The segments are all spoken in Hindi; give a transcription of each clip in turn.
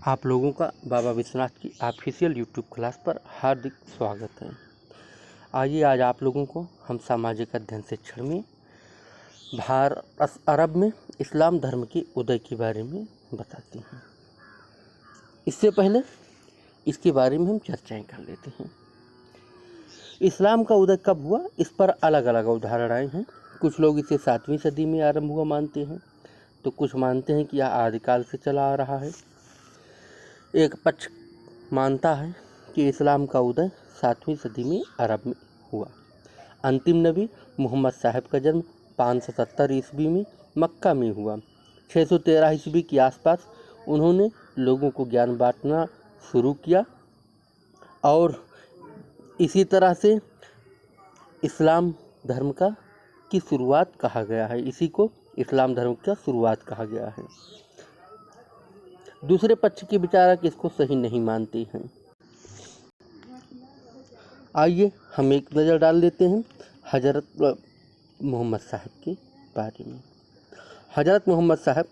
आप लोगों का बाबा विश्वनाथ की ऑफिशियल यूट्यूब क्लास पर हार्दिक स्वागत है। आइए आज आप लोगों को हम सामाजिक अध्ययन शिक्षण में अरब में इस्लाम धर्म के उदय के बारे में बताते हैं। इससे पहले इसके बारे में हम चर्चाएं कर लेते हैं। इस्लाम का उदय कब हुआ, इस पर अलग अलग अवधारणाएं हैं। कुछ लोग इसे 7वीं सदी में आरंभ हुआ मानते हैं, तो कुछ मानते हैं कि यह आदिकाल से चला आ रहा है। एक पक्ष मानता है कि इस्लाम का उदय 7वीं सदी में अरब में हुआ। अंतिम नबी मोहम्मद साहब का जन्म 570 ईस्वी में मक्का में हुआ। 613 ईस्वी के आसपास उन्होंने लोगों को ज्ञान बांटना शुरू किया और इसी तरह से इस्लाम धर्म की शुरुआत कहा गया है। इसी को इस्लाम धर्म का शुरुआत कहा गया है। दूसरे पक्ष के विचारक इसको सही नहीं मानते हैं। आइए हम एक नज़र डाल लेते हैं हज़रत मोहम्मद साहब के बारे में। हज़रत मोहम्मद साहब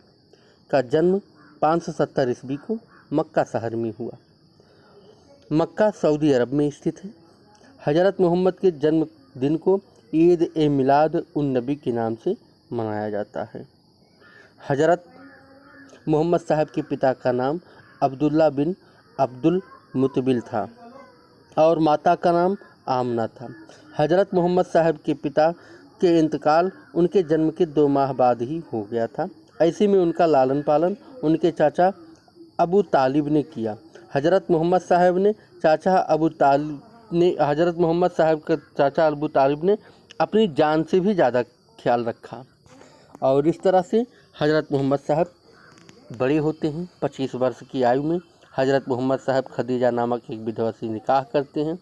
का जन्म 570 ईस्वी को मक्का शहर में हुआ। मक्का सऊदी अरब में स्थित है। हज़रत मोहम्मद के जन्मदिन को ईद ए मिलाद उन नबी के नाम से मनाया जाता है। हज़रत मोहम्मद साहब के पिता का नाम अब्दुल्ला बिन अब्दुल मुतबिल था और माता का नाम आमना था। हज़रत मोहम्मद साहब के पिता के इंतकाल उनके जन्म के 2 माह बाद ही हो गया था। ऐसे में उनका लालन पालन उनके चाचा अबू तालिब ने किया। हज़रत मोहम्मद साहब का चाचा अबू तालिब ने अपनी जान से भी ज़्यादा ख्याल रखा और इस तरह से हज़रत मोहम्मद साहब बड़े होते हैं। 25 वर्ष की आयु में हज़रत मोहम्मद साहब खदीजा नामक एक विधवा से निकाह करते हैं।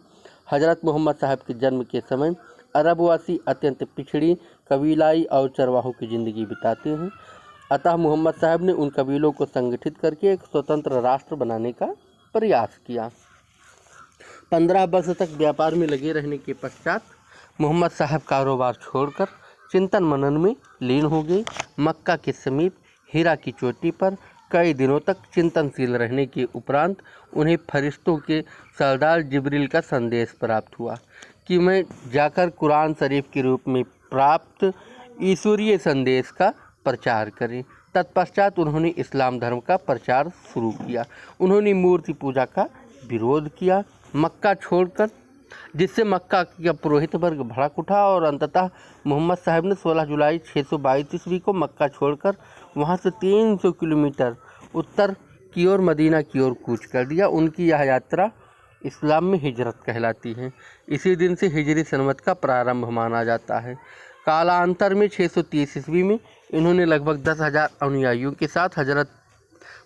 हज़रत मोहम्मद साहब के जन्म के समय अरबवासी अत्यंत पिछड़ी कबीलाई और चरवाहों की ज़िंदगी बिताते हैं। अतः मोहम्मद साहब ने उन कबीलों को संगठित करके एक स्वतंत्र राष्ट्र बनाने का प्रयास किया। 15 वर्ष तक व्यापार में लगे रहने के पश्चात मोहम्मद साहब कारोबार छोड़कर चिंतन मनन में लीन हो गए। मक्का के समीप हीरा की चोटी पर कई दिनों तक चिंतनशील रहने के उपरांत उन्हें फरिश्तों के सरदार जिब्रील का संदेश प्राप्त हुआ कि मैं जाकर कुरान शरीफ के रूप में प्राप्त ईश्वरीय संदेश का प्रचार करें। तत्पश्चात उन्होंने इस्लाम धर्म का प्रचार शुरू किया। उन्होंने मूर्ति पूजा का विरोध किया, मक्का छोड़कर, जिससे मक्का का पुरोहित वर्ग भड़क उठा और अंततः मोहम्मद साहब ने 16 जुलाई 622 ईस्वी को मक्का छोड़कर वहां से 300 किलोमीटर उत्तर की ओर मदीना की ओर कूच कर दिया। उनकी यह यात्रा इस्लाम में हिजरत कहलाती है। इसी दिन से हिजरी सनवत का प्रारंभ माना जाता है। कालांतर में 630 ईस्वी में इन्होंने लगभग 10,000 अनुयायियों के साथ हज़रत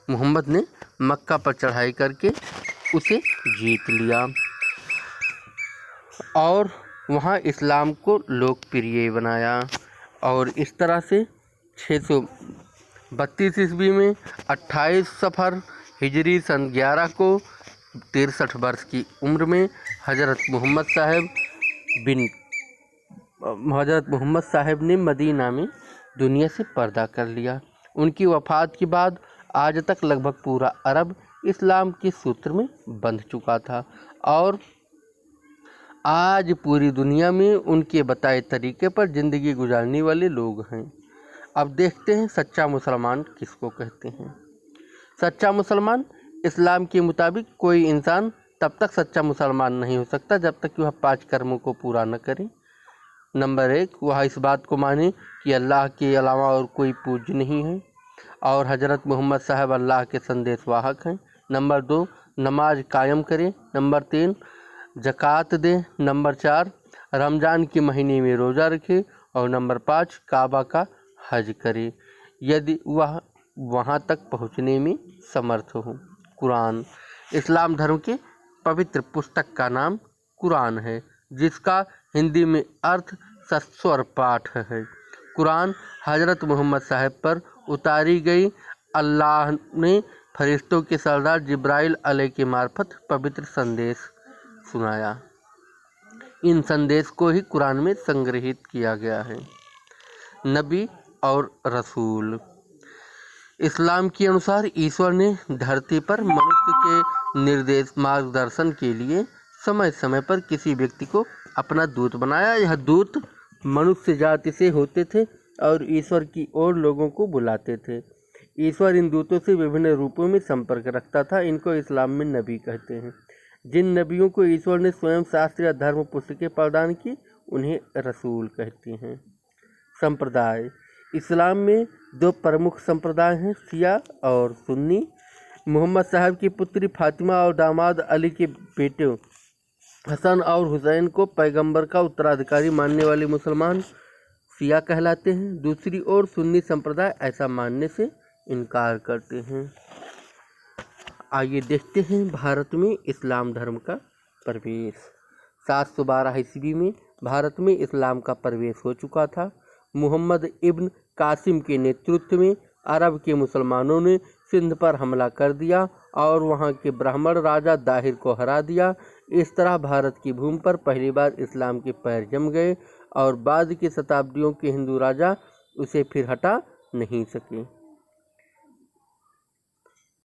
मोहम्मद ने मक्का पर चढ़ाई करके उसे जीत लिया और वहाँ इस्लाम को लोकप्रिय बनाया। और इस तरह से 632 ईस्वी में 28 सफ़र हिजरी सन 11 को 63 वर्ष की उम्र में हज़रत मोहम्मद साहब ने मदीना में दुनिया से पर्दा कर लिया। उनकी वफ़ात के बाद आज तक लगभग पूरा अरब इस्लाम के सूत्र में बंध चुका था और आज पूरी दुनिया में उनके बताए तरीके पर ज़िंदगी गुजारने वाले लोग हैं। अब देखते हैं सच्चा मुसलमान किसको कहते हैं। सच्चा मुसलमान इस्लाम के मुताबिक कोई इंसान तब तक सच्चा मुसलमान नहीं हो सकता जब तक कि वह 5 कर्मों को पूरा न करे। नंबर 1, वह इस बात को माने कि अल्लाह के अलावा और कोई पूज्य नहीं है और हज़रत मोहम्मद साहब अल्लाह के संदेशवाहक हैं। नंबर 2, नमाज कायम करे। नंबर 3, ज़कात दे। नंबर 4, रमज़ान के महीने में रोज़ा रखे और नंबर 5, काबा का हज करे यदि वह वहाँ तक पहुँचने में समर्थ हो। कुरान इस्लाम धर्म के पवित्र पुस्तक का नाम कुरान है, जिसका हिंदी में अर्थ सस्वर पाठ है। कुरान हज़रत मोहम्मद साहब पर उतारी गई अल्लाह ने फरिश्तों के सरदार जिब्राइल अलैहि के मार्फत पवित्र संदेश सुनाया। इन संदेश को ही कुरान में संग्रहित किया गया है। नबी और रसूल इस्लाम के अनुसार ईश्वर ने धरती पर मनुष्य के निर्देश मार्गदर्शन के लिए समय समय पर किसी व्यक्ति को अपना दूत बनाया। यह दूत मनुष्य जाति से होते थे और ईश्वर की ओर लोगों को बुलाते थे। ईश्वर इन दूतों से विभिन्न रूपों में संपर्क रखता था। इनको इस्लाम में नबी कहते हैं। जिन नबियों को ईश्वर ने स्वयं शास्त्र या धर्म पुस्तकें प्रदान की उन्हें रसूल कहते हैं। संप्रदाय। इस्लाम में दो प्रमुख संप्रदाय हैं, शिया और सुन्नी। मोहम्मद साहब की पुत्री फातिमा और दामाद अली के बेटे हसन और हुसैन को पैगंबर का उत्तराधिकारी मानने वाले मुसलमान शिया कहलाते हैं। दूसरी ओर सुन्नी संप्रदाय ऐसा मानने से इनकार करते हैं। आइए देखते हैं भारत में इस्लाम धर्म का प्रवेश। 712 ईस्वी में भारत में इस्लाम का प्रवेश हो चुका था। मोहम्मद इब्न कासिम के नेतृत्व में अरब के मुसलमानों ने सिंध पर हमला कर दिया और वहां के ब्राह्मण राजा दाहिर को हरा दिया। इस तरह भारत की भूमि पर पहली बार इस्लाम के पैर जम गए और बाद की शताब्दियों के हिंदू राजा उसे फिर हटा नहीं सके।